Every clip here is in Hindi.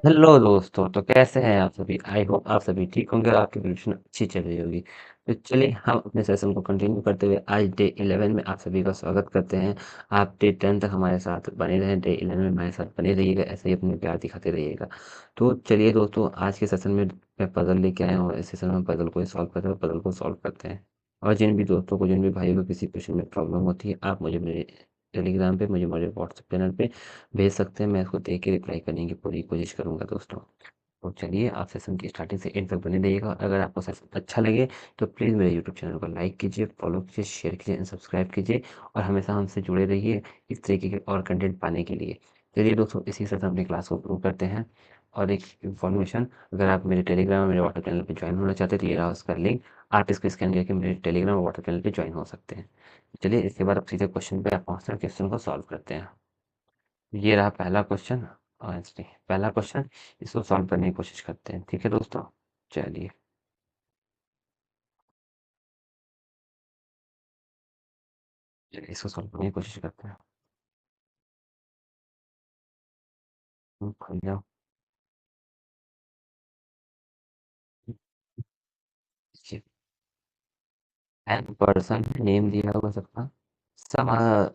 हेलो दोस्तों, तो कैसे हैं आप सभी। आई होप आप सभी ठीक होंगे और आपकी प्रिपरेशन अच्छी चल रही होगी। तो चलिए हम अपने सेशन को कंटिन्यू करते हुए आज डे 11 में आप सभी का स्वागत करते हैं। आप डे 10 तक हमारे साथ बने रहें, डे 11 में हमारे साथ बने रहिएगा, ऐसे ही अपने प्यार दिखाते रहिएगा। तो चलिए दोस्तों, आज के सेशन में मैं पजल लेके आया हूँ और इस सेशन में पजल को सॉल्व करते हैं, पजल को सॉल्व करते हैं। और जिन भी दोस्तों को, जिन भी भाइयों को किसी क्वेश्चन में प्रॉब्लम होती है, आप मुझे मेरे टेलीग्राम पे, मुझे मेरे व्हाट्सएप चैनल पे भेज सकते हैं। मैं उसको देख के रिप्लाई करने की पूरी कोशिश करूंगा दोस्तों। तो चलिए, आप सेशन की स्टार्टिंग से एंड तक बने रहिएगा। अगर आपको सेशन अच्छा लगे तो प्लीज़ मेरे यूट्यूब चैनल को लाइक कीजिए, फॉलो कीजिए, शेयर कीजिए एंड सब्सक्राइब कीजिए। और हमेशा हमसे जुड़े रहिए इस तरीके के और कंटेंट पाने के लिए। चलिए दोस्तों, इसी से हम अपनी क्लास को शुरू करते हैं। और एक इन्फॉर्मेशन, अगर आप मेरे टेलीग्राम और मेरे व्हाट्सएप चैनल पर ज्वाइन होना चाहते हैं तो ये रहा उसका लिंक। आप इसको स्कैन करके मेरे टेलीग्राम और व्हाट्सएप चैनल पर ज्वाइन हो सकते हैं। चलिए, इसके बाद अब सीधे क्वेश्चन पे आप पहुँचते हैं, क्वेश्चन को सॉल्व करते हैं। ये रहा पहला क्वेश्चन। ऑनेस्टली पहला क्वेश्चन, इसको सॉल्व करने की कोशिश करते हैं। ठीक है दोस्तों, चलिए। चलिए, इसको सॉल्व करने की कोशिश करते हैं। खुल जाओ। एन पर्सन नेम दिया होगा सबका। Some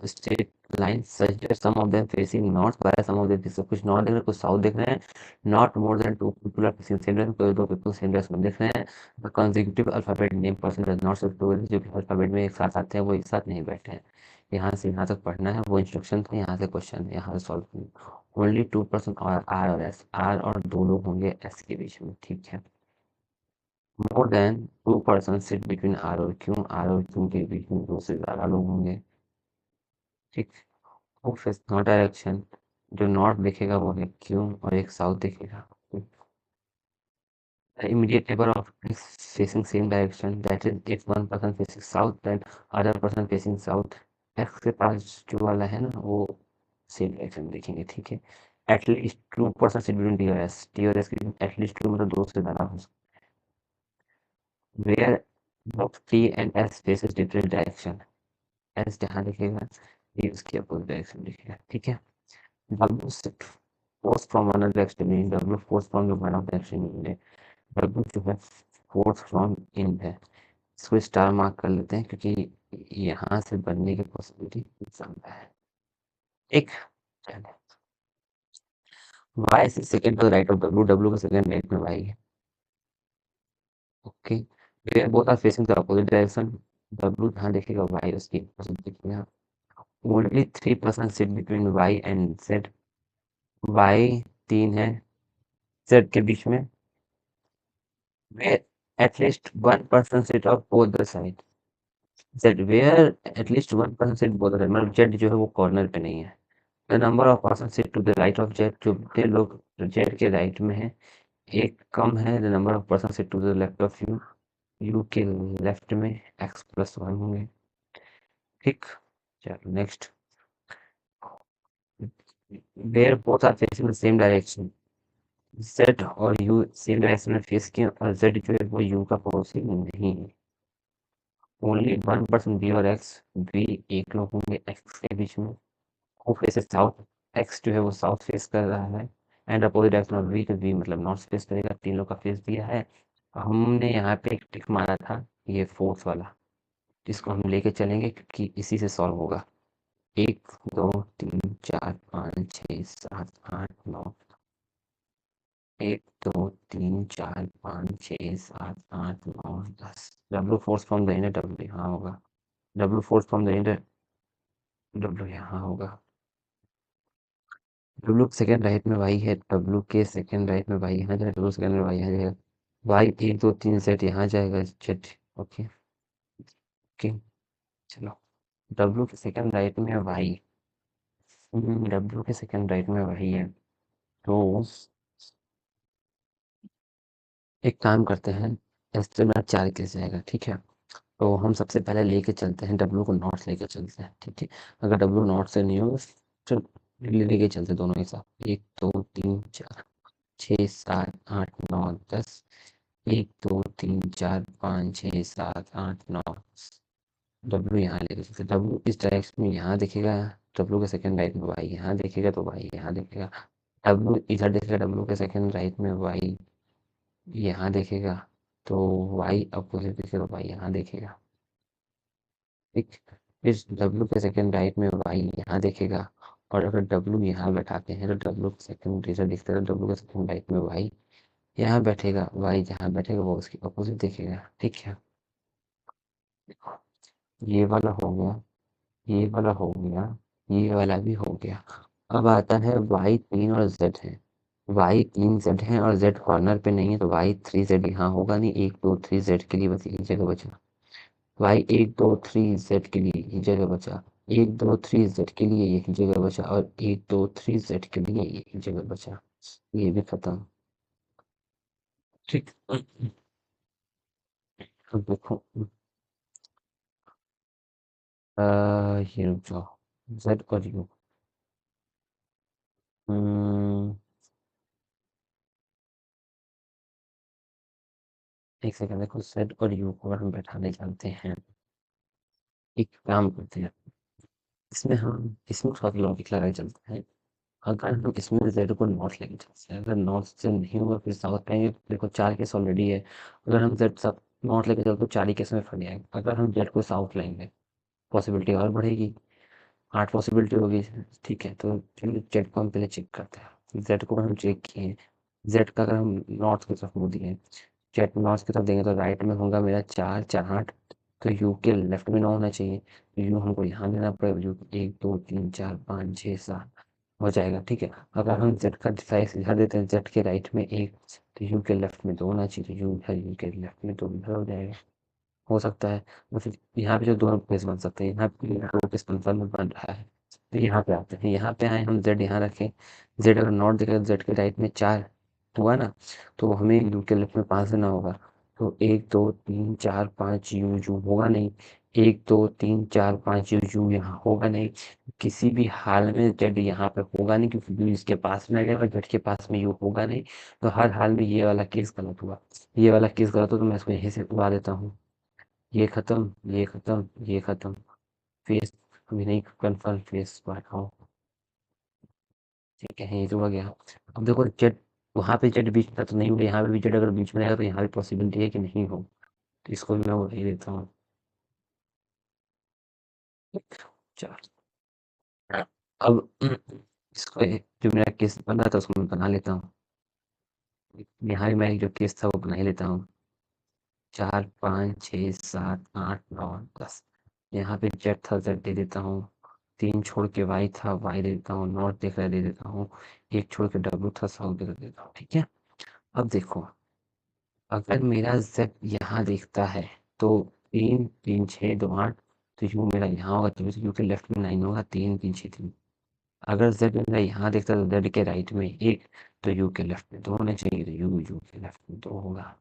straight line such that some of them facing north, via some of them facing, कुछ नॉर्थ देख रहे हैं, कुछ साउथ देख रहे हैं। Not more than two people are facing same direction, कोई दो पीपल सेम डायरेक्शन में देख रहे हैं। The consecutive alphabet name person does not sit together, जो कि अल्फाबेट में एक साथ आते हैं वो एक साथ नहीं बैठे हैं। यहाँ से यहाँ तक पढ़ना है, वो इंस्ट्रक्शन था। यहाँ से क्वेश्चन है, यहाँ से सॉल्व करना। ओनली 2% और आर और एस, आर और दो लोग होंगे एस के बीच में। ठीक है। More than 2% sit between R और क्यू, आर और क्यू के बीच में दो से ज्यादा लोग होंगे। ठीक। वो फेस नॉट डायरेक्शन, जो नॉर्थ दिखेगा वो है क्यू और एक साउथ दिखेगा। Immediate neighbour of facing same direction, that is if one person facing south then other person facing south। x के पास जो वाला है ना वो सेम डायरेक्शन में देखेंगे। ठीक है। एटलीस्ट 2% सिट बिटवीन टी और एस, टी और एस के बीच एटलीस्ट 2 मतलब दो से ज्यादा हो सकते। Where both t and s faces different direction, S जहाँ दिखेगा ये उसकी अपोजिट डायरेक्शन दिखेगा। ठीक है। W shift force from one of the extreme, W force from the one of the extreme है। W जो है फोर्स फ्रॉम इन है। इसको स्टार मार्क कर लेते हैं क्योंकि यहाँ से बनने की पॉसिबिलिटी ज्यादा है। एक वाई से second to right of W, W का सेकेंड राइट में वाई है। Okay. They both are facing the opposite direction, W जहाँ देखेगा वाई उसकी अपोजिट दिखेगा। Only 3% sit between Y and Z, Y 3 है जेड के बीच में। Where at least 1% sit of both the side, Z where at least 1% sit both the side, मतलब Z जो है वो कॉर्नर पे नहीं है। The number of person sit to the right of Z, जो जितने लोग Z के राइट में है एक कम है। The number of person sit to the left of U, U के लेफ्ट में x+1 होंगे। ठीक। चलो next. Where both are facing the same direction, Z और U सेम डायरेक्शन में फेस किए और Z जो है वो U का पड़ोसी नहीं है। ओनली 1% बी और एक्स, बी एक लोग होंगे एक्स के बीच में। वो फेस साउथ, एक्स जो है वो साउथ फेस कर रहा है। And opposite direction of B, तो बी मतलब नॉर्थ फेस करेगा। तीन लोग का फेस दिया है। हमने यहाँ पे एक टिक मारा था, ये फोर्थ वाला, जिसको हम लेके चलेंगे क्योंकि इसी से सॉल्व होगा। 1 2 3 4 5 6 7 8 9, 1 2 3 4 5 6 7 8 9 10। W force from the inter, W यहाँ होगा। W force from the inter, W यहाँ होगा। डब्ल्यू सेकंड राइट में वाई है, डब्ल्यू के सेकंड राइट में वाई यहाँ जाएगा, डब्ल्यू सेकंड में वाई यहाँ जाएगा। वाई 1 2 3 सेट यहाँ जाएगा जेड। ओके। ओके। चलो, डब्ल्यू के सेकंड राइट में वाई, डब्ल्यू के सेकंड राइट में वाई है। तो एक काम करते हैं, इससे मेरा 4 कैसे जाएगा। ठीक है। तो हम सबसे पहले लेके चलते हैं डब्ल्यू को, नॉर्थ लेके चलते हैं। ठीक है। अगर डब्ल्यू नॉर्थ से नहीं हो तो लेके चलते दोनों एक साथ। 1 2 3 4 6 7 8 9 10। 1 2 3 4 5 6 7 8 9। डब्ल्यू यहाँ लेके चलते, डब्ल्यू इस डायरेक्शन में यहाँ दिखेगा। डब्ल्यू का सेकंड राइट में वाई यहाँ दिखेगा, तो वाई यहाँ दिखेगा। डब्लू इधर देखेगा, डब्लू के सेकंड राइट में वाई यहाँ देखेगा, तो वाई अपोजिट दिखेगा, वाई यहाँ देखेगा। ठीक, फिर डब्लू के सेकंड राइट में वाई यहाँ देखेगा, और अगर डब्लू यहाँ बैठाते हैं तो डब्लू के सेकंड इधर दिखता है, तो डब्लू के सेकंड राइट में वाई यहाँ बैठेगा, वाई जहाँ बैठेगा वो उसकी अपोजिट दिखेगा। ठीक है, ये वाला हो गया, ये वाला हो गया, ये वाला भी हो गया। अब आता है वाई तीन और जेड है। वाई तीन जेड है और जेड कॉर्नर पे नहीं है, तो वाई थ्री जेड यहाँ होगा नहीं, एक दो थ्री जेड के लिए बस एक जगह बचा। वाई एक दो थ्री जेड के लिए एक जगह बचा, एक दो थ्री जेड के लिए एक जगह बचा, और एक दो थ्री जेड के लिए एक जगह बचा। ये भी खत्म। ठीक, अब देखो, ये रुक जाओ, जेड और यू। हम्म, एक सेकंड, देखो जेड और यू को अगर हम बैठाने जानते हैं, एक काम करते हैं, इसमें थोड़ा लॉजिक लगाए चलते हैं। अगर हम इसमें जेड को नॉर्थ लेके चलते हैं, अगर नॉर्थ से नहीं हुआ फिर साउथ लेंगे, तो देखो चार केस ऑलरेडी है। अगर हम जेड सब नॉर्थ लेके चलते तो चार ही केस में फट जाएगा। अगर हम जेड को साउथ लेंगे, पॉसिबिलिटी और बढ़ेगी, 8 पॉसिबिलिटी होगी। ठीक है, तो चलिए जेड को हम पहले चेक करते हैं। जेड को हम चेक किए, जेड का अगर हम नॉर्थ की तरफ मुड़ दिए, जेड नॉर्थ की तरफ देंगे तो राइट में होगा मेरा चार, चार आठ, तो यू के लेफ्ट में 9 होना चाहिए, तो यू हमको यहाँ देना पड़ेगा, यू एक दो तीन चार पाँच छः सात हो जाएगा। ठीक है, अगर हम जेड का साइज इधर देते हैं, जेड के राइट में एक, तो यू के लेफ्ट में 2 होना चाहिए, तो यू इधर, यू के लेफ्ट में 2 इधर हो जाएगा। हो सकता है, तो फिर यहाँ पे जो दोनों केस बन सकते हैं, यहाँ पे दो केस कंफर्म में बन रहा है। तो यहाँ पे आते हैं, यहाँ पे आए हम जेड यहाँ रखें, जेड अगर नॉट दिखेगा, जेड के राइट में 4 हुआ ना, तो हमें यू के लेफ्ट में 5 देना होगा। तो एक दो तीन चार पाँच यू, यू होगा नहीं, एक दो तीन चार पाँच यू, यू यहाँ होगा नहीं, किसी भी हाल में जेड यहाँ पे होगा नहीं, क्योंकि यू इसके पास में आ जाएगा, जेड के पास में यू होगा नहीं। तो हर हाल में ये वाला केस गलत हुआ, ये वाला केस गलत हो, तो मैं इसको यहीं से उड़ा देता हूँ। ये खत्म, ये खत्म, ये खत्म। फेस अभी नहीं कंफर्म, फेस बढ़ाओ। ठीक है, ये तो हो गया। अब देखो जेड, वहां पे जेड बीच में था तो नहीं हुआ, यहाँ पे भी जेड अगर बीच में रहेगा तो यहाँ भी पॉसिबिलिटी है कि नहीं हो, तो इसको भी मैं वही देता हूँ। चार। अब इसको जो मेरा केस बना था उसको मैं बना लेता हूँ। यहाँ भी मैं जो केस था वो बना ही लेता हूँ। चार पाँच छः सात आठ नौ 10, यहाँ पे जेड था, जेड दे देता हूँ। तीन छोड़ के वाई था, वाई दे देता हूँ। नॉर्थ देख रहा है, दे देता हूँ। एक छोड़ के डब्लू था, साउथ दे देता हूँ। ठीक है, अब देखो, अगर मेरा जेड यहाँ देखता है, तो तीन तीन छः दो आठ, तो यू मेरा यहाँ होगा, तो यू के लेफ्ट में 9 होगा, तीन तीन छः तीन। अगर जेड मेरा यहाँ देखता है तो जेड के राइट में एक, तो यू के लेफ्ट में 2 होने चाहिए, तो यू के लेफ्ट में 2 होगा।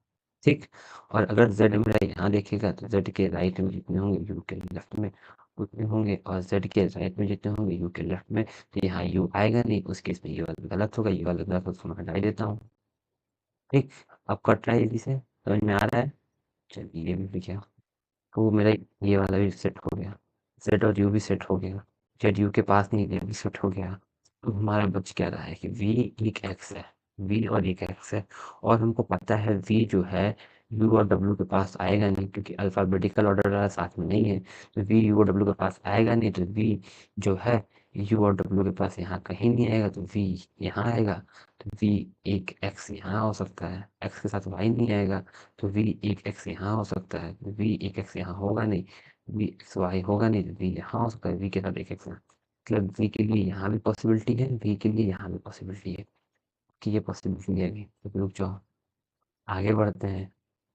ठीक, और अगर जेड मेरा यहाँ देखेगा तो जेड के राइट में जितने होंगे यू के लेफ्ट में उतने होंगे, और जेड के राइट में जितने होंगे यू के लेफ्ट में, तो यहाँ यू आएगा नहीं, उस केस में ये वाला गलत होगा, ये वाला गलत होगा, उसको मैं हटा ही देता हूँ। ठीक, अब कट रहा है जल्दी से, समझ में आ रहा है। चलिए ये भी लिख गया, तो मेरा ये वाला भी सेट हो गया, जेड और यू भी सेट हो गया। जेड यू के पास नहीं, ये भी सेट हो गया। तो हमारा बच क्या रहा है कि वी एक एक्स है, वी और एक एक्स है, और हमको पता है वी जो है यू और डब्ल्यू के पास आएगा नहीं, क्योंकि अल्फ़ाबेटिकल ऑर्डर वाला साथ में नहीं है, तो वी यू और डब्ल्यू के पास आएगा नहीं, तो वी जो है यू और डब्ल्यू के पास यहाँ कहीं नहीं आएगा, तो वी यहाँ आएगा। तो वी एक एक्स यहाँ हो सकता है, एक्स के साथ वाई नहीं आएगा, तो वी एक एक्स यहाँ हो सकता है, वी एक एक्स यहाँ होगा नहीं, वी एक्स वाई होगा नहीं, तो वी यहाँ हो सकता है, वी के साथ एक एक्स, मतलब वी के लिए यहाँ भी पॉसिबिलिटी है, वी के लिए यहाँ भी पॉसिबिलिटी है, कि ये पॉसिबिलिटी है भी। तो रुक जाओ, आगे बढ़ते हैं,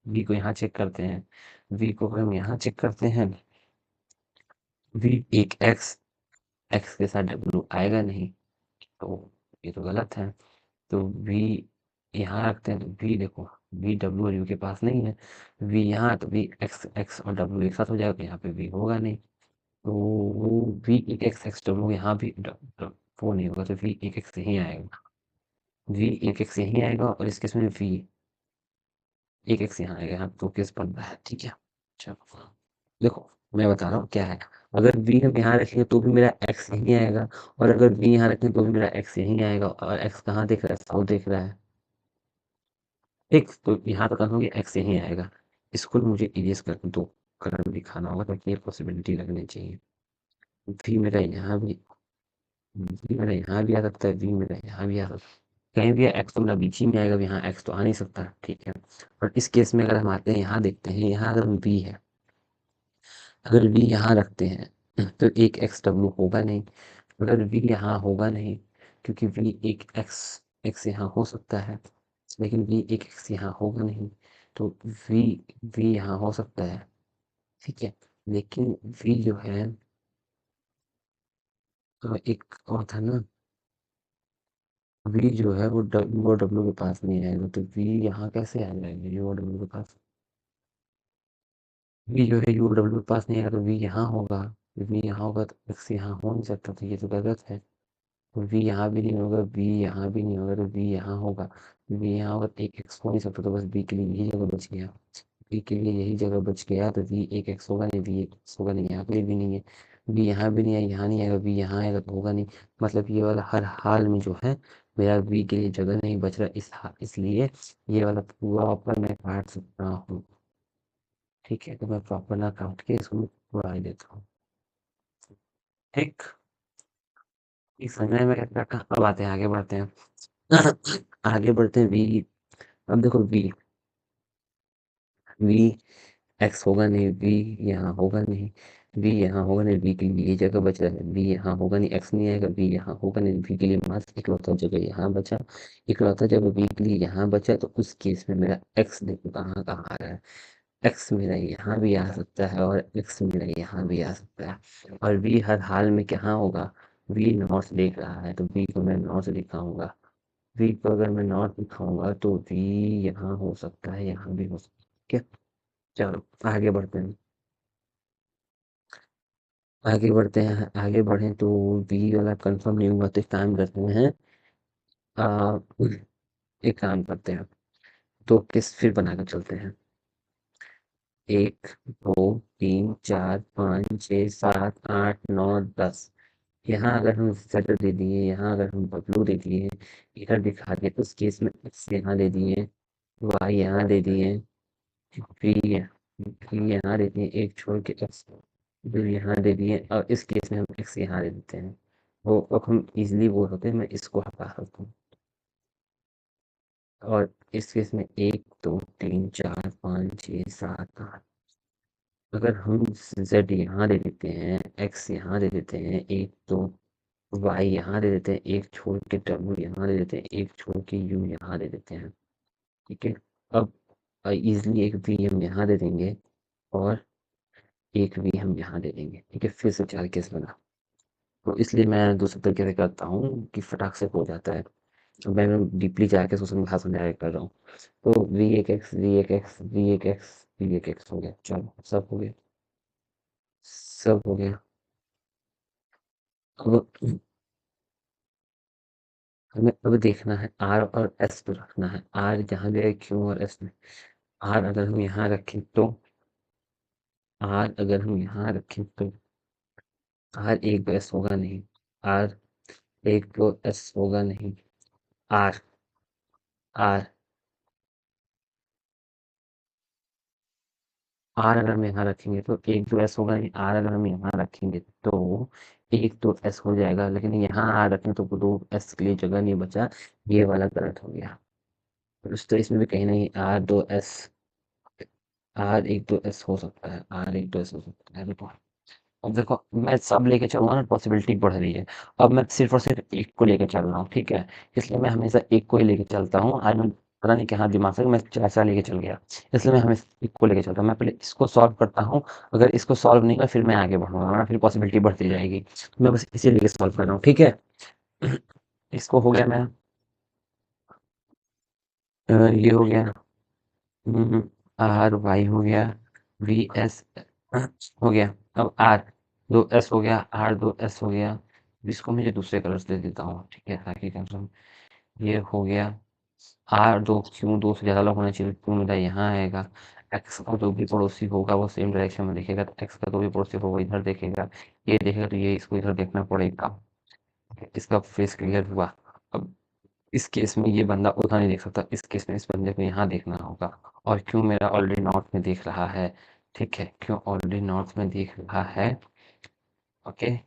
वी को यहाँ चेक करते हैं। वी को हम यहाँ चेक करते हैं, वी एक एक्स, एक्स के साथ डब्ल्यू आएगा नहीं, तो ये तो गलत है। तो वी यहाँ रखते हैं, तो वी देखो, वी डब्ल्यू और यू के पास नहीं है, वी यहाँ, तो वी एक्स, एक्स और डब्ल्यू एक साथ हो जाएगा, तो यहाँ पे वी होगा नहीं, तो वो वी एक एक्स एक्स डब्ल्यू यहाँ भी वो नहीं होगा, तो वी एक एक्स यहीं आएगा, वी एक एक्स यहीं आएगा, और इस केस में वी एक एक्स यहाँ आएगा, यहाँ तो केस बन रहा है। ठीक है, चलो देखो, मैं बता रहा हूँ क्या है। अगर v हम यहाँ रखेंगे तो भी मेरा x यहीं आएगा, और अगर v यहाँ रखेंगे तो भी मेरा x यहीं आएगा, और x कहाँ दिख रहा है, साउथ दिख रहा है। ठीक, तो यहाँ तो कहोगे x यहीं आएगा। इसको मुझे इरेज कर दो, कलर में दिखाना होगा ताकि ये पॉसिबिलिटी लगनी चाहिए। v मेरा यहाँ भी v मेरा यहाँ भी आ सकता है, v मेरा यहाँ भी आ सकता है। कहीं भी x तो मेरा बीच ही में आएगा, अब यहाँ x तो आ नहीं सकता, ठीक है। और इस केस में अगर हम आते हैं यहाँ देखते हैं, यहाँ अगर v है, अगर v यहाँ रखते हैं तो एक एक्स डब्ल्यू होगा नहीं। अगर v यहाँ होगा नहीं, क्योंकि v एक x यहाँ हो सकता है, लेकिन v एक x यहाँ होगा नहीं, तो v यहाँ हो सकता है, ठीक है। लेकिन v जो है, तो एक और था ना, v जो है वो w के पास नहीं आएगा, तो v यहाँ कैसे आ जाएगा u और w के पास। v जो है u और w के पास नहीं आएगा, तो v यहाँ होगा। v यहाँ होगा तो x यहाँ हो नहीं सकता, तो ये तो गलत है। v यहाँ भी नहीं होगा, v यहाँ भी नहीं होगा, तो v यहाँ होगा। v यहाँ होगा तो एक x हो नहीं सकता, तो बस v के लिए यही जगह बच गया। v के लिए यही जगह बच गया, तो v एक x होगा नहीं, v एक x होगा नहीं, यहाँ के लिए भी नहीं है। v यहाँ भी नहीं है, यहाँ नहीं आएगा, v यहाँ आएगा तो होगा नहीं। मतलब ये वाला हर हाल में जो है, मेरा v के लिए जगह नहीं बच रहा, इसलिए ये वाला प्रॉपर मैं काट सकता हूँ। ठीक है, तो मैं प्रॉपर ना काट के इसको मैं उड़ा ही देता हूँ। ठीक, इस समय में क्या कहा, अब आते हैं, आगे बढ़ते हैं। आगे बढ़ते हैं v। अब देखो v x होगा नहीं, v यहाँ होगा नहीं, v यहाँ होगा नहीं, v के लिए ये जगह बच रहा है, v यहाँ होगा नहीं, x नहीं आएगा, v यहाँ होगा नहीं, v के लिए मात्र इकलौता जगह यहाँ बचा। इकलौता जगह v के लिए यहाँ बचा, तो उस केस में मेरा x देखो कहाँ कहाँ आ रहा है। x मेरा यहाँ भी आ सकता है, और x मेरा यहाँ भी आ सकता है, और v हर हाल में कहाँ होगा, v नॉर्थ देख रहा है, तो v को मैं नॉर्थ दिखाऊंगा। v को अगर मैं नॉर्थ दिखाऊंगा तो v यहाँ हो सकता है, यहाँ भी हो सकता है, ठीक है। चलो आगे बढ़ते हैं। आगे बढ़ते हैं, आगे बढ़े तो v वाला कंफर्म नहीं हुआ, तो एक काम करते हैं, आ, एक काम करते हैं, तो किस फिर बनाकर चलते हैं। 1 2 3 4 5 6 7 8 9 10। यहाँ अगर हम z दे दिए, यहाँ अगर हम w दे दिए, इधर दिखा दिए, उस केस में x यहाँ दे दिए, y यहाँ दे दिए, v यहाँ दे दिए, एक छोड़ के x भी यहाँ दे दिए, और इस केस में हम x यहाँ दे देते हैं। वो अब हम इजीली बोल सकते हैं, मैं इसको हटा सकता हूँ। और इस केस में 1 2 3 4 5 6 7 8, अगर हम z यहाँ दे देते हैं, x यहाँ दे देते हैं, एक तो y यहाँ दे देते हैं, एक छोड़ के w यहाँ दे देते हैं, एक छोड़ के u यहाँ दे देते हैं, ठीक है। अब इजीली एक v हम यहाँ दे देंगे, और एक v हम यहाँ दे देंगे, ठीक है। फिर से 4 केस बना, तो इसलिए मैं दूसरे तरीके से करता हूँ कि फटाक से हो जाता है। अब मैं डीपली जाके सोचने में भाषण डायरेक्ट कर रहा हूँ। तो वी एक एक्स वी एक एक्स वी एक एक्स वी एक एक्स हो गया, चलो सब हो गया, सब हो गया। अब हमें अब देखना है आर और एस पे रखना है, आर जहाँ भी है क्यू और एस में। आर अगर हम यहाँ रखें तो, आर अगर हम यहाँ रखें तो आर एक तो एस होगा नहीं, आर एक तो एस होगा नहीं, आर आर आर अगर हम यहाँ रखेंगे तो एक तो एस होगा नहीं, आर अगर हम यहाँ रखेंगे तो एक तो एस हो जाएगा, लेकिन यहाँ आर रखें तो दो एस के लिए जगह नहीं बचा, ये वाला गलत हो गया। तो इसमें भी कहीं नहीं आर दो एस, आर एक दो एस हो सकता है, आर एक दो एस हो सकता है, देखो। अब देखो मैं सब लेके चलूंगा ना, पॉसिबिलिटी बढ़ रही है। अब मैं सिर्फ और सिर्फ एक को लेके चल रहा हूँ, ठीक है। इसलिए मैं हमेशा एक को ही लेके चलता हूँ, आज मैं पता नहीं कहाँ दिमाग से मैं चार चार लेके चल गया। इसलिए मैं हमेशा एक को लेके चलता हूँ, मैं पहले इसको सॉल्व करता हूँ। अगर इसको सॉल्व नहीं हुआ फिर मैं आगे बढ़ूंगा, वरना फिर पॉसिबिलिटी बढ़ती जाएगी, तो मैं बस इसी लेके सॉल्व कर रहा हूँ, ठीक है। इसको हो गया मैं, ये हो गया, आर वाई हो गया, वी एस हो गया। अब आर दो एस हो गया, आर दो एस हो गया। इसको मुझे दूसरे कलर से दे देता हूँ, ठीक है, ताकि कम से कम ये हो गया। आर दो क्यों, दो से ज़्यादा लोग होना चाहिए, क्यों मेरा यहाँ आएगा। एक्स का जो भी पड़ोसी होगा वो सेम डायरेक्शन में देखेगा, तो एक्स का जो भी पड़ोसी होगा वो इधर देखेगा, ये देखेगा तो ये इसको इधर देखना पड़ेगा। इसका फेस क्लियर हुआ। अब इस केस में ये बंदा उधर नहीं देख सकता, इस केस में इस बंदे को यहाँ देखना होगा। और क्यों मेरा ऑलरेडी नॉर्थ में देख रहा है, ठीक है, क्यों ऑलरेडी नॉर्थ में देख रहा है, ओके।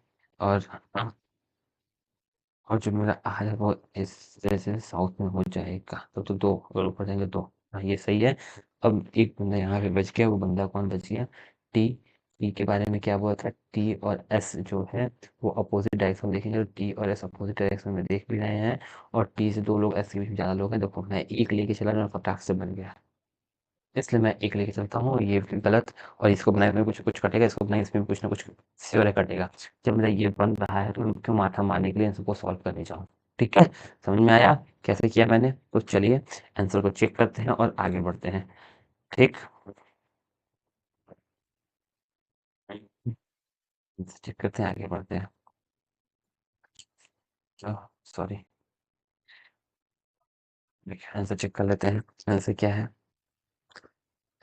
और जो मेरा आहार है वो इस तरह से साउथ में हो जाएगा, तो दो अगर ऊपर जाएंगे दो। हाँ ये सही है। अब एक बंदा यहाँ पे बच गया, वो बंदा कौन बच गया, टी। टी के बारे में क्या हुआ था, टी और एस जो है वो अपोजिट डायरेक्शन में देखेंगे, तो टी और एस अपोजिट डायरेक्शन में देख भी रहे हैं। और टी से दो लोग, एस के बीच में ज़्यादा लोग हैं, देखो मैं एक लेके चला गया फटाक से बन गया, इसलिए मैं एक लेके चलता हूँ, ये गलत। और इसको बनाए में कुछ कुछ कटेगा, इसको बनाए इसमें भी कुछ ना कुछ श्योर है कटेगा। जब मेरा ये बन रहा है तो मैं क्यों माथा मारने के लिए इन सबको सॉल्व करने जाऊँ, ठीक है। समझ में आया कैसे किया मैंने, तो चलिए आंसर को चेक करते हैं और आगे बढ़ते हैं, ठीक। चेक करते हैं, आगे बढ़ते हैं। सॉरी, आंसर चेक कर लेते हैं। आंसर क्या है,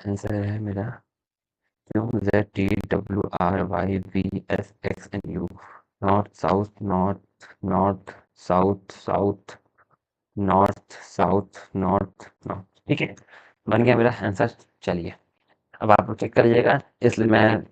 आंसर है मेरा Q Z T W R why V S x and you. North south, north north, south south, north south, north north, ठीक है। बन गया मेरा आंसर। चलिए अब आप लोग चेक करिएगा, इसलिए मैं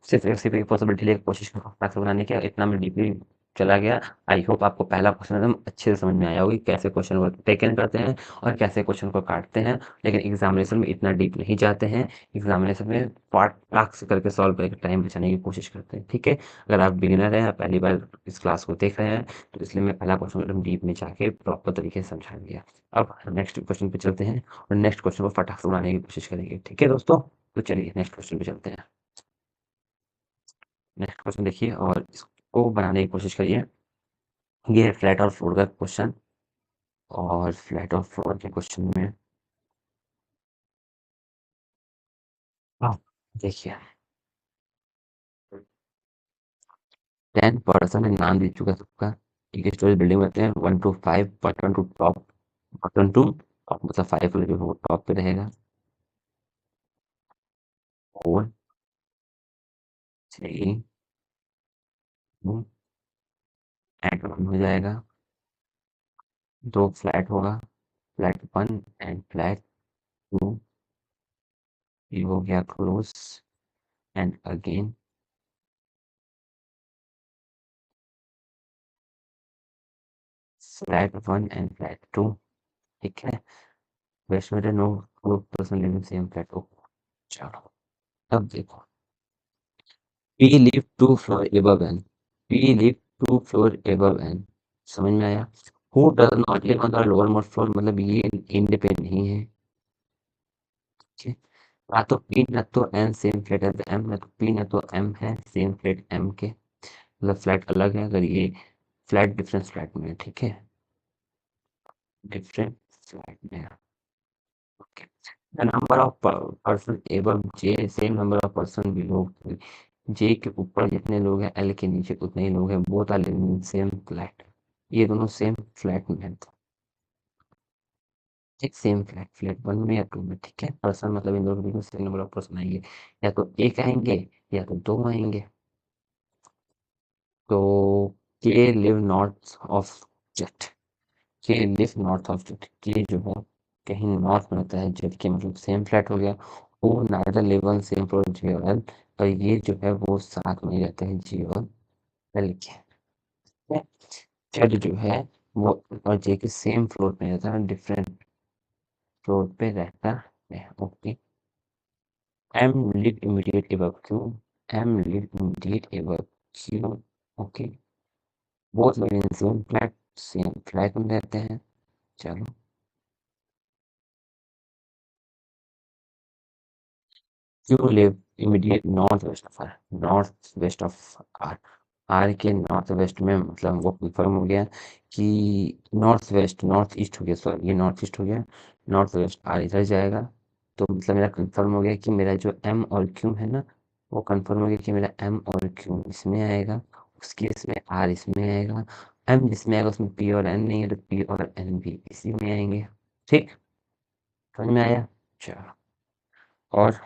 सिर्फ एक पॉसिबिलिटी लेकर कोशिश कर रहा हूँ आंसर बनाने की, इतना मैं डीपली चला गया। आई होप आपको पहला क्वेश्चन एकदम अच्छे से समझ में आया होगी, कैसे क्वेश्चन को टेकन करते हैं और कैसे क्वेश्चन को काटते हैं। लेकिन एग्जामिनेशन में इतना डीप नहीं जाते हैं, एग्जामिनेशन में पार्ट टास्क करके सॉल्व करके टाइम बचाने की कोशिश करते हैं, ठीक है। अगर आप बिगिनर हैं, आप पहली बार इस क्लास को देख रहे हैं, तो इसलिए मैं पहला क्वेश्चन एकदम डीप में जाके प्रॉपर तरीके से समझा दिया। अब नेक्स्ट क्वेश्चन पे चलते हैं और नेक्स्ट क्वेश्चन को फटाक से बनाने की कोशिश करेंगे, ठीक है दोस्तों। तो चलिए नेक्स्ट क्वेश्चन पे चलते हैं। नेक्स्ट क्वेश्चन देखिए और इसको बनाने की कोशिश करिए। ये है फ्लैट और फ्लोर का क्वेश्चन, और फ्लैट और फ्लोर के क्वेश्चन में हाँ, देखिए 10% नाम दे चुका है सबका। एक स्टोरी बिल्डिंग रहते हैं 1 to 5, bottom to top, bottom to top मतलब 5 जो है वो टॉप पे रहेगा। 4, 3, 2 एंड 1 हो जाएगा। दो फ्लैट होगा, फ्लैट 1 एंड फ्लैट 2, ये हो गया close and again. Flat 1 and flat 2, ठीक है। वैष्णो no person living same flat, okay. चलो अब देखो, P live two floor above N, P live two floor above N, समझ में आया। Who does not live on the lower most floor, मतलब ये इंडिपेंडेंट नहीं है, ठीक है। ना तो पी ना तो N same flat as M, ना तो पी ना तो एम है सेम फ्लैट एम के, मतलब फ्लैट अलग है, अगर ये फ्लैट डिफरेंस फ्लैट में है, ठीक है, डिफरेंट फ्लैट में है, okay. The number of person above J, same number of person below, J के ऊपर जितने लोग हैं एल के नीचे उतने ही लोग हैं, both are living in same flat, ये दोनों सेम फ्लैट में हैं, एक सेम फ्लैट, फ्लैट 1 में या 2 में, ठीक है। पर्सन मतलब इन दोनों के बीच में सेम नंबर ऑफ पर्सन आएंगे, या तो एक आएंगे या तो दो आएंगे। तो के लिव नॉर्थ ऑफ जेट, के लिव नॉर्थ ऑफ जेट, के जो है कहीं नॉर्थ में होता है, जेट के मतलब सेम फ्लैट हो गया। वो neither live on same floor J और एल, और ये जो है वो साथ में ही रहते हैं जी और एल के, जेड जो है वो और जे के सेम फ्लोर पे रहता है, डिफरेंट फ्लोर पे रहता है, okay. M live immediate above Q, M live immediate above Q, okay. Both live in same flat, same flat में रहते हैं, चलो। Q live immediate north west of R, north west of R, R के नॉर्थ वेस्ट में, मतलब वो कंफर्म हो गया कि नॉर्थ वेस्ट, नॉर्थ ईस्ट हो गया, सॉरी ये नॉर्थ ईस्ट हो गया, नॉर्थ वेस्ट आर इधर जाएगा। तो मतलब मेरा कंफर्म हो गया कि मेरा जो एम और क्यू है ना, वो कंफर्म हो गया कि मेरा एम और क्यू इसमें आएगा, उसके इसमें आर इसमें आएगा। एम जिसमें आएगा उसमें पी और एन नहीं है, तो पी और एन भी इसी में आएंगे, ठीक। समझ में आया, चलो। और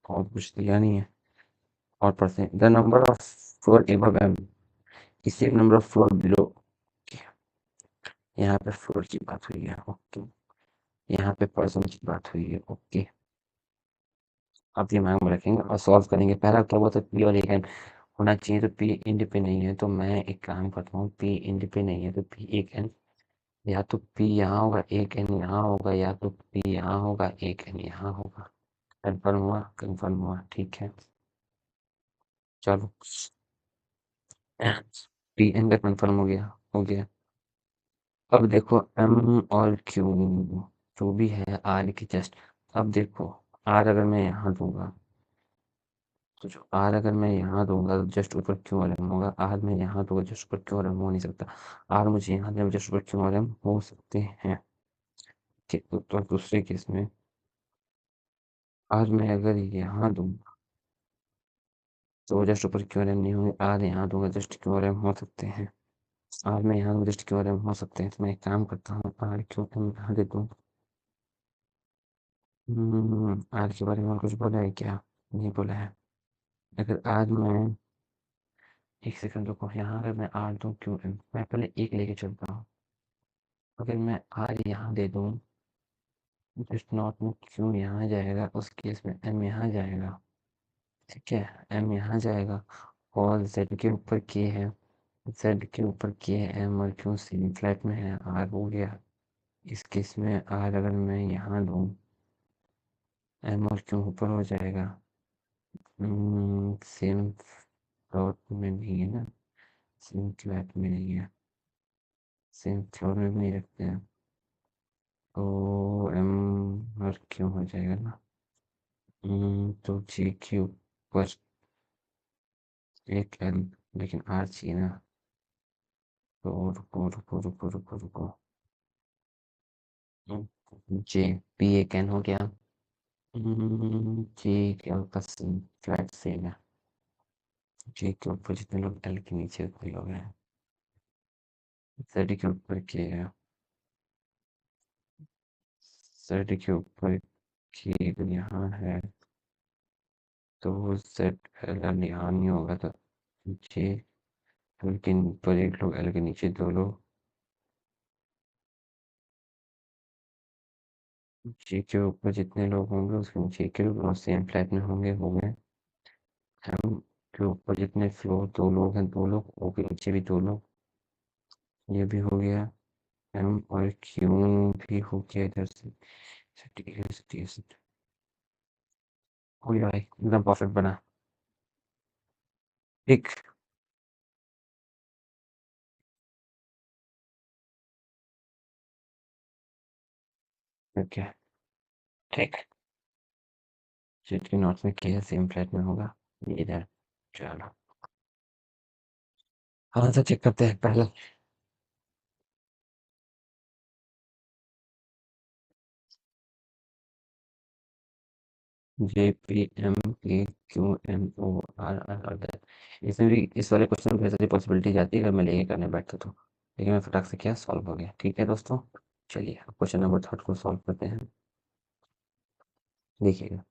और कुछ दिया नहीं है। और पढ़ते हैं, the number of floor above M is same number of floor below. यहाँ पे फ्लोर की बात हुई है, ओके। यहाँ पे पर्सन की बात हुई है, ओके। अब दिमाग में रखेंगे और सॉल्व करेंगे। पहला क्या हुआ था, पी और एक एन होना चाहिए, तो पी इंड पे नहीं है, तो मैं एक काम करता हूँ, पी इंड पे नहीं है तो पी एक एन, या तो पी यहाँ होगा एक एन यहाँ होगा, या तो पी यहाँ होगा एक एन यहाँ होगा। कंफर्म हुआ, कंफर्म हुआ, ठीक है। चलो, पी एन का कंफर्म हो गया, हो गया। अब देखो एम और क्यू जो भी है आर की जस्ट, अब देखो आर अगर मैं यहाँ दूंगा, तो जो आर अगर मैं यहाँ दूंगा तो जस्ट ऊपर क्यू और एम होगा। आर मैं यहाँ दूंगा जस्ट ऊपर क्यू और एम हो नहीं सकता। आर मुझे यहाँ देना जस्ट ऊपर क्यू और एम हो सकते हैं। ठीक, तो दूसरे केस में आर मैं अगर यहाँ दूंगा तो जस्ट ऊपर क्यू और एम नहीं होंगे। आर यहाँ दूंगा जस्ट क्यू और एम हो सकते हैं। आर मैं यहाँ दूंगा जस्ट क्यू और एम हो सकते हैं, तो मैं एक काम करता हूँ, आर क्यू एम यहाँ दे दूँ। आर के बारे में और कुछ बोला है क्या? नहीं बोला है। अगर आज मैं एक सेकंड रुको, यहाँ अगर मैं आर दूँ क्यू एम, मैं पहले एक लेके चलता हूँ। अगर मैं आर यहाँ दे दूँ, जस्ट नॉट में क्यू यहाँ जाएगा, उस केस में एम यहाँ जाएगा। ठीक है, एम यहाँ जाएगा और जेड के ऊपर के है, जेड के ऊपर के है, एम और क्यू सेम फ्लैट में है, आर हो गया। इस केस में आर अगर मैं यहाँ दूँ, एम और क्यू ऊपर हो जाएगा। सेम फ्लोर में नहीं है ना, सेम फ्लैट में नहीं है, सेम फ्लोर में भी नहीं रखते हैं, तो एम और क्यू हो जाएगा ना। तो जी के ऊपर एक एल, लेकिन आर चाहिए ना, तो रुको रुको रुको रुको रुको। जे पी ए कैन हो गया। जे के ऊपर फ्लैट सेम है, जे के ऊपर जितने लोग एल के नीचे उतने लोग हैं। जेड के ऊपर के है, जेड के ऊपर के यहाँ है, तो जेड एल यहाँ नहीं होगा, तो जे एल के ऊपर एक लोग, एल के नीचे दो लोग, जे के ऊपर जितने लोग होंगे उसके नीचे के लोग सेम फ्लैट में होंगे, होंगे। एम के ऊपर जितने फ्लोर दो लोग हैं, दो लोग, ओ के नीचे भी दो लोग, ये भी हो गया। एम और क्यू भी हो गया इधर से। ठीक है, ठीक है, हो गया भाई, एकदम परफेक्ट बना। ठीक, ओके, ठीक। जितने नोट्स में किया सेम फ्लैट में होगा, ये इधर। चलो, हाँ तो चेक करते हैं पहले। J P M K Q M O R R R, इसमें भी इस वाले क्वेश्चन में बहुत सारी पॉसिबिलिटी जाती है अगर मैं लेके करने बैठता तो, लेकिन मैं फटाक से किया, सॉल्व हो गया। ठीक है दोस्तों, चलिए क्वेश्चन नंबर थर्ड को सॉल्व करते हैं। देखिएगा,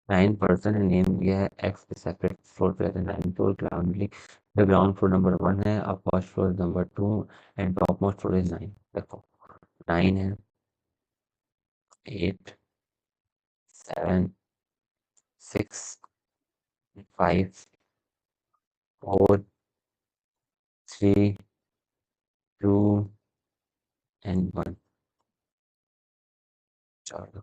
9 पर्सन ने नेम दिया है एक्स के सेपरेट फ्लोर पे रहते हैं 9 फ्लोर ग्राउंडली। द ग्राउंड फ्लोर नंबर 1 है, अब first floor number 2 and top most floor is 9। देखो 9 है, 8, 7, 6, 5, 4, 3, 2 एंड 1। चलो,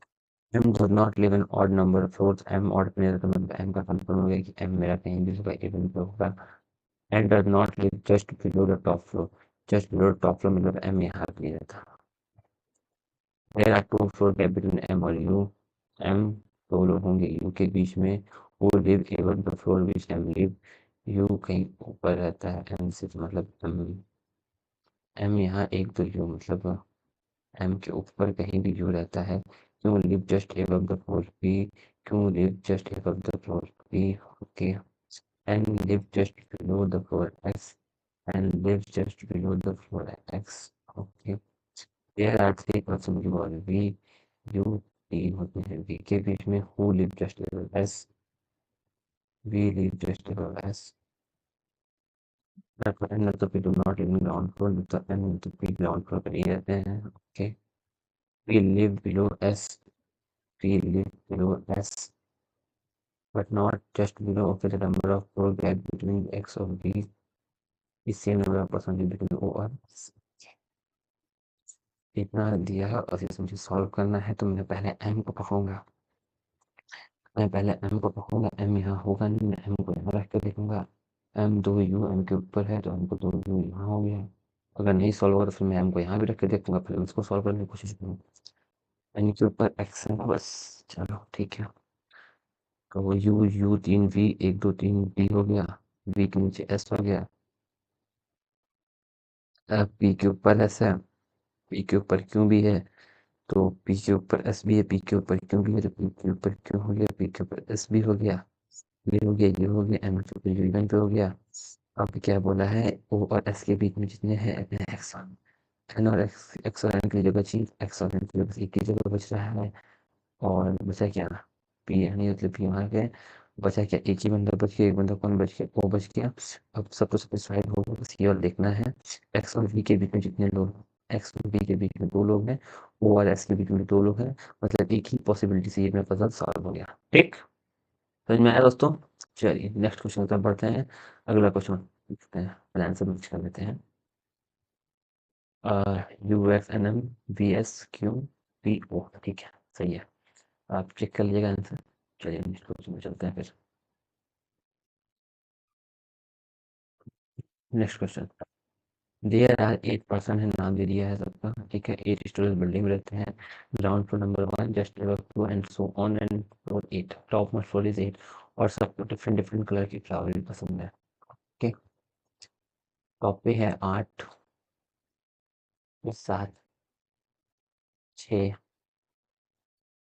M does not live in odd number of floors, M odd पे नहीं रहता, मतलब एम का कंफर्म हो गया कि एम मेरा कहीं भी होगा, इवन पे होगा। And does not live just below the top floor, just below the top floor मतलब एम यहाँ पे नहीं रहता। There are two floor gap between M और यू, एम दो लोग होंगे यू के बीच में, वो live even the floor which M live, U कहीं ऊपर रहता है एम से, तो मतलब एम यहाँ एक तो यू मतलब एम के ऊपर कहीं भी यू रहता है। Q live just above the floor B, Q live just above the floor B, okay. And live just below the floor X, and live just below the floor X. Okay. There are three person you are V, U तीन होते हैं वी के बीच में, who live just above S, V live just above S, न तो भी do not live ground floor, न तो भी ग्राउंड फ्लोर पर नहीं रहते हैं। Okay, V live below S, V live below S but not just below. Okay, the number of floor gap between x और b is same number of percentage between o और s। इतना दिया है और इसे मुझे सॉल्व करना है, तो मैं पहले m को पकड़ूंगा, m यहाँ होगा नहीं, मैं m को यहाँ रख कर लिखूंगा, m दो u m के ऊपर है तो m को दो u यहाँ हो गया। अगर नहीं सॉल्व होगा तो फिर मैं m को यहाँ भी रख के देखूंगा, फिर इसको सॉल्व करने की कोशिश करूँगा। n के ऊपर x है बस, चलो ठीक है। तो वो u तीन v, एक दो तीन d हो गया, v के नीचे s हो गया, पी के ऊपर एस है, पी के ऊपर क्यों भी है, तो पी के ऊपर एस भी है, पी के ऊपर क्यों भी है, तो पी के ऊपर क्यों हो गया, पी के ऊपर एस भी हो गया, ये हो गया, ये हो गया, एम के ऊपर यू पे हो गया। अब क्या बोला है, ओ और एस के बीच में जितने हैं एक्स एन और एक्स और एन की जगह बची, एक्स और एन की बस एक ही जगह बच रहा है, और बचा क्या, पी यानी मतलब पी वहाँ के बचा क्या, एक ही बंदा बच गया, एक बंदा कौन बच गया, ओ बच गया। अब सब कुछ सेटिस्फाइड हो गया, बस ये और देखना है एक्स और वी के बीच में जितने लोग हैं, एक्स और बी के बीच में दो लोग हैं, ओ और एस के बीच में दो लोग हैं, मतलब एक ही पॉसिबिलिटी से ये मेरा पजल सॉल्व हो गया। ठीक, समझ में आया दोस्तों? चलिए नेक्स्ट क्वेश्चन की तरफ बढ़ते हैं। अगला क्वेश्चन देखते हैं, आंसर मैच कर लेते हैं। U F N M V S Q P O, ठीक है, सही है, आप चेक कर लीजिएगा आंसर। चलिए नेक्स्ट क्वेश्चन में चलते हैं फिर। Next question, there are 8 person है, नाम दे दिया है सबका, ठीक है, 8 स्टूडेंट बिल्डिंग में रहते हैं, ground floor number 1 just above 2 and so on, and floor 8, top most floor is 8, और सबको डिफरेंट डिफरेंट कलर की फ्लावर भी पसंद है। ओके, टॉप पे है 8, 7, 6,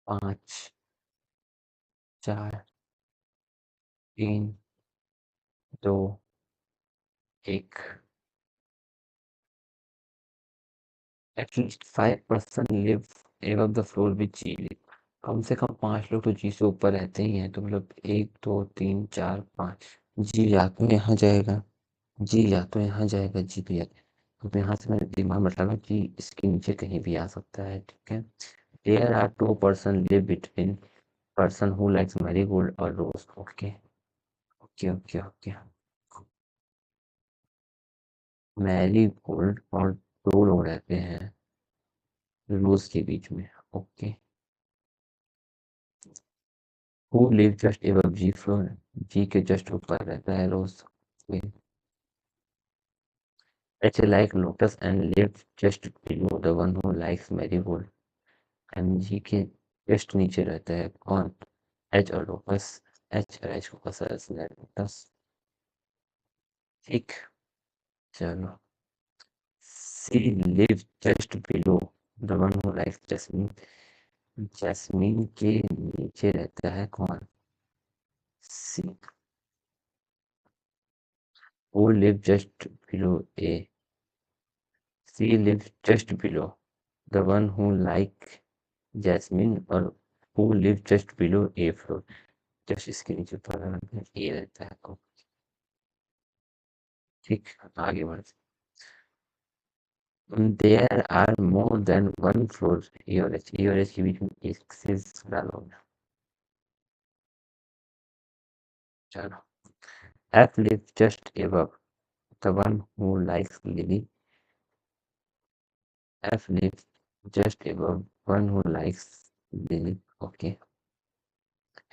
5, 4, 3, 2, 1, at least 5 person live above the floor with G, कम से कम 5 लोग तो जी से ऊपर रहते ही हैं, तो मतलब 1 2 3 4 5, जी या तो यहाँ जाएगा, जी या तो यहाँ जाएगा, जी तो तो यहाँ से मैंने दिमाग में लगा कि इसके नीचे कहीं भी आ सकता है, ठीक है। There are 2 person live between, person who likes marigold और rose, okay okay okay okay, marigold और दो लोग रहते हैं रोज के बीच में, okay, who live just above G floor, G के जस्ट ऊपर रहता है rose, H like lotus and live just below the one who likes marigold, M G के जस्ट नीचे रहता है कौन, एच और लोटस, एच और एच को कसर से लोटस, ठीक, चलो, C live just below the one who likes jasmine, jasmine के नीचे रहता है कौन, C, who live just below A, C live just below the one who like jasmine, और who live just below A floor, just इसके नीचे पड़ा ए रहता है को, ठीक, आगे बढ़ते, there are more than one floor, A और एच के बीच में एक से ज्यादा लोग हैं। चलो, F live just above the one who likes lily, F live just above one who likes lily, okay,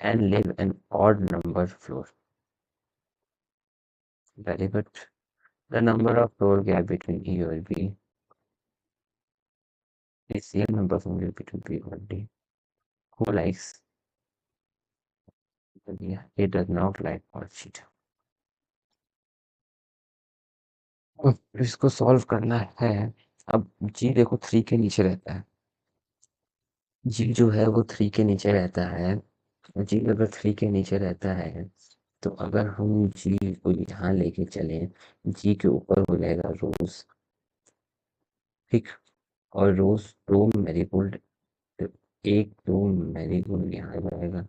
and live an odd number floor, very good, the number of floor gap between A और B is same number from between b और d, who likes, he does not like और cheat। इसको सॉल्व करना है। अब जी देखो 3 के नीचे रहता है, जी जो है वो 3 के नीचे रहता है, जी अगर 3 के नीचे रहता है, तो अगर हम जी को यहाँ लेके चले, जी के ऊपर हो जाएगा रोज, ठीक, और रोज 2 मैरीगोल्ड एक तो मैरीगोल्ड यहाँ जाएगा।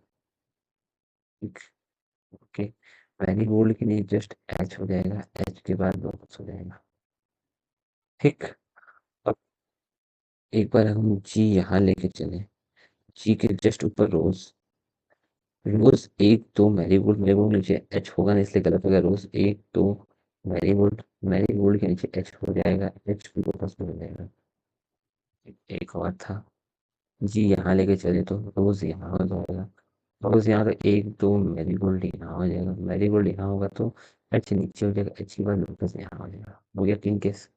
ठीक, ओके। मैरीगोल्ड के लिए जस्ट एच हो जाएगा, एच के बाद बॉक्स हो जाएगा। ठीक। अब एक बार हम जी यहाँ लेके चले, जी के जस्ट ऊपर रोज। रोज एक तो मैरीगोल्ड, मैरीगोल्ड नीचे एच होगा नहीं इसलिए गलत हो गया। रोज एक तो मैरीगोल्ड, मैरीगोल्ड के नीचे एच हो जाएगा, एच के ऊपर फर्स्ट हो जाएगा। एक और था, जी यहाँ लेके चले तो रोज यहाँ हो जाएगा। रोज यहाँ तो एक दो मैरीगोल्ड यहाँ हो जाएगा, मैरीगोल्ड यहाँ होगा तो एच नीचे हो जाएगा, एच के बाद लोटस यहाँ हो जाएगा। हो गया 3 केस।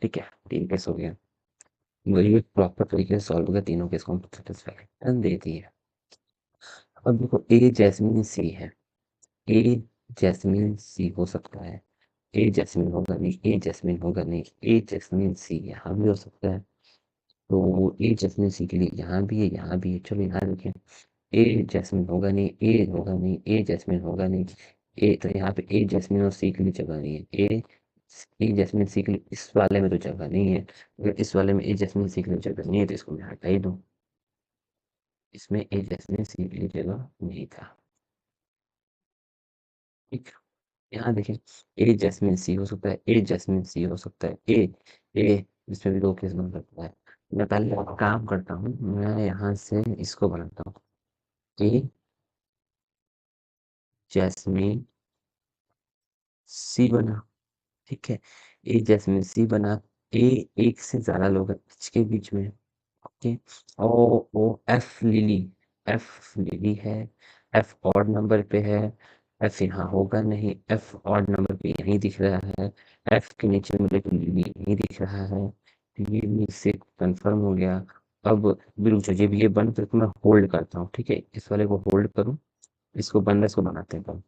ठीक है, 3 केस हो गया। मुझे प्रॉपर तरीके से सॉल्व हो गया, तीनों केस को सेटिस्फैक्शन देती है। अब देखो ए जैस्मिन सी है, ए जैस्मिन सी हो सकता है, ए जैस्मिन होगा नहीं, ए जैस्मिन होगा नहीं, ए जैस्मिन सी यहाँ भी हो सकता है। तो ए जैस्मिन सी के लिए यहाँ भी है, यहाँ भी है। चलो यहाँ देखें, ए जैस्मिन होगा नहीं, ए होगा नहीं, ए जैस्मिन होगा नहीं। ए तो यहाँ पे ए जैस्मिन और सी के लिए जगह नहीं है। ए जैस्मिन सी के लिए इस वाले में तो जगह नहीं है। अगर इस वाले में ए जैस्मिन सी के लिए जगह नहीं है तो इसको मैं हटा ही दूँ। इसमें ए जैस्मिन सी के लिए जगह नहीं था। ठीक। यहाँ देखें, ए जैस्मिन सी हो सकता है, ए जैस्मिन सी हो सकता है, ए इसमें भी 2 केस बन सकता है। मैं पहले एक काम करता हूँ, मैं यहाँ से इसको बनाता हूँ, ए जैस्मिन सी बना। ठीक है, ए जैस्मिन सी बना। ए एक से ज्यादा लोग हैं इसके बीच में। Okay. O O F lily, F lily है, एफ ऑड नंबर पे है। एफ यहाँ होगा नहीं, एफ ऑड नंबर पे यहीं दिख रहा है। एफ के नीचे मुझे लिली यहीं दिख रहा है। ये भी से कंफर्म हो गया। अब बिल्कुल जब ये बंद करके मैं होल्ड करता हूँ, ठीक है, इस वाले को होल्ड करूँ, इसको बंद, इसको बनाते हैं।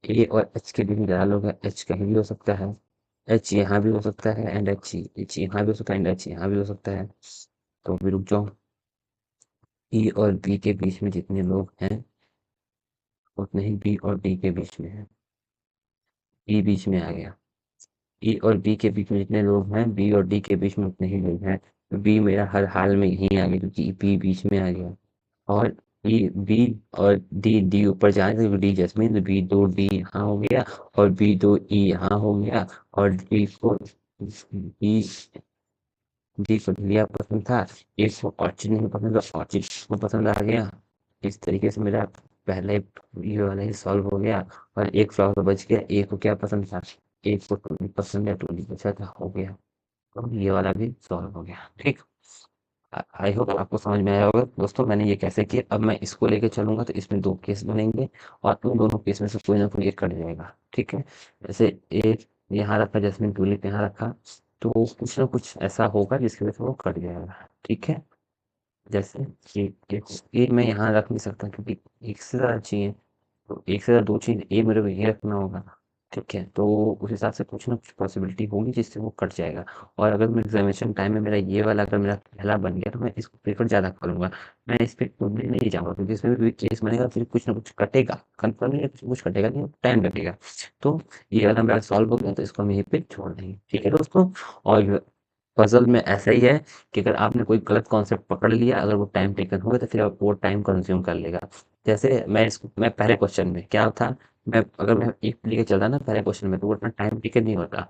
ए और एच के बीच में ज़्यादा लोग हैं, एच कहीं भी हो सकता है, एच यहाँ भी हो सकता है एंड एच यहाँ भी हो सकता है एंड एच यहाँ भी हो सकता है। तो अभी रुक जाओ, ई और बी के बीच में जितने लोग हैं उतने ही बी और डी के बीच में है। ई बीच में आ गया। ई और बी के बीच में जितने लोग हैं, बी और डी के बीच में उतने ही लोग हैं। बी मेरा हर हाल में यहीं आ गया क्योंकि बी बीच में आ गया। और ई बी और डी, डी ऊपर जाए तो डी जैस्मिन, तो बी दो डी यहाँ हो गया और बी दो ई यहाँ हो गया। और डी को डी, डी को लिया पसंद था, ए को ऑर्चिड नहीं पसंद था, ऑर्चिड को पसंद आ गया। इस तरीके से मेरा पहले ये वाला ही सॉल्व हो गया। और एक फ्लॉवर तो बच गया, ए को क्या पसंद था, ए को टोनी पसंद है, टोनी बचा था, हो गया। तो ये वाला भी सॉल्व हो गया। ठीक। आई होप आपको समझ में आया होगा दोस्तों मैंने ये कैसे किया। अब मैं इसको लेके चलूंगा तो इसमें 2 केस बनेंगे और उन दोनों केस में से कोई ना कोई एक कट जाएगा। ठीक है, जैसे एक यहाँ रखा, जैस्मिन टूलिप यहाँ रखा, तो कुछ ना कुछ ऐसा होगा जिसकी वजह से वो कट जाएगा। ठीक है, जैसे एक मैं यहाँ रख नहीं सकता क्योंकि एक से ज़्यादा चाहिए, तो एक से ज़्यादा 2 चीज़ ए मेरे को यहीं रखना होगा। ठीक है, तो उस हिसाब से कुछ ना कुछ पॉसिबिलिटी होगी जिससे वो कट जाएगा। और अगर मैं एग्जामिनेशन टाइम में मेरा ये वाला अगर मेरा पहला बन गया तो मैं इसको प्रेफर ज़्यादा करूँगा। मैं इस पे टूटने नहीं जाऊँगा क्योंकि इसमें भी केस बनेगा, फिर कुछ ना कुछ कटेगा, कंफर्म नहीं है, कुछ कुछ कटेगा नहीं, टाइम लगेगा। तो ये वाला मेरा सॉल्व हो गया तो इसको हम यहीं पे छोड़ देंगे। ठीक है दोस्तों। और पजल में ऐसा ही है कि अगर आपने कोई गलत कॉन्सेप्ट पकड़ लिया, अगर वो टाइम टेकन होगा तो फिर आप वो टाइम कंज्यूम कर लेगा। जैसे मैं पहले क्वेश्चन में क्या था, मैं एक लेके चलता ना पहले क्वेश्चन में तो वो इतना टाइम टेकन नहीं होता।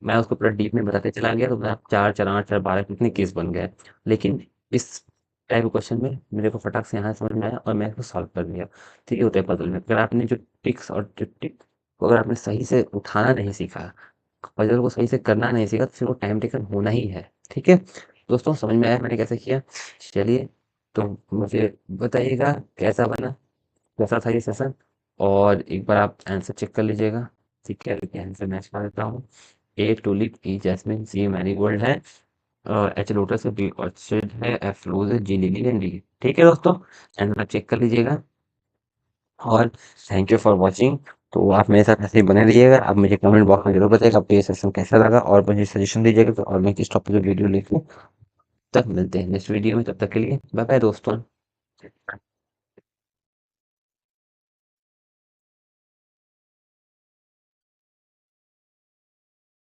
मैं उसको पूरा डीप में बताते चला गया तो मैं 4 4 8 4 12 कितने केस बन गए। लेकिन इस टाइप क्वेश्चन में मेरे को फटाक से यहाँ समझ में आया और मैं इसको सॉल्व कर दिया। ठीक है, होता है पजल में अगर आपने जो ट्रिक्स और जो टिक को अगर आपने सही से उठाना नहीं सीखा, पजल को सही से करना नहीं सीखा, तो फिर वो टाइम टेकन होना ही है। ठीक है दोस्तों, समझ में आया मैंने कैसे किया। चलिए, तो मुझे बताइएगा कैसा बना, कैसा था ये सेशन। और एक बार आप आंसर चेक कर लीजिएगा। ठीक है, रुकिए आंसर मैच कर देता हूँ। ए टूलिप, ई जैस्मिन, सी मैरीगोल्ड है, एच लोटस है, बी ऑर्चिड है, एफ रोज है, जी लिली है, डी। ठीक है दोस्तों, आंसर आप चेक कर लीजिएगा। और थैंक यू फॉर वॉचिंग। तो आप मेरे साथ ऐसे ही बने रहिएगा। आप मुझे कमेंट बॉक्स में जरूर बताइएगा आपको ये सेशन कैसा लगा और मुझे सजेशन दीजिएगा तो और मैं किस टॉपिक पे वीडियो लिखूं। तब मिलते हैं नेक्स्ट वीडियो में, तब तक के लिए बाय बाय दोस्तों।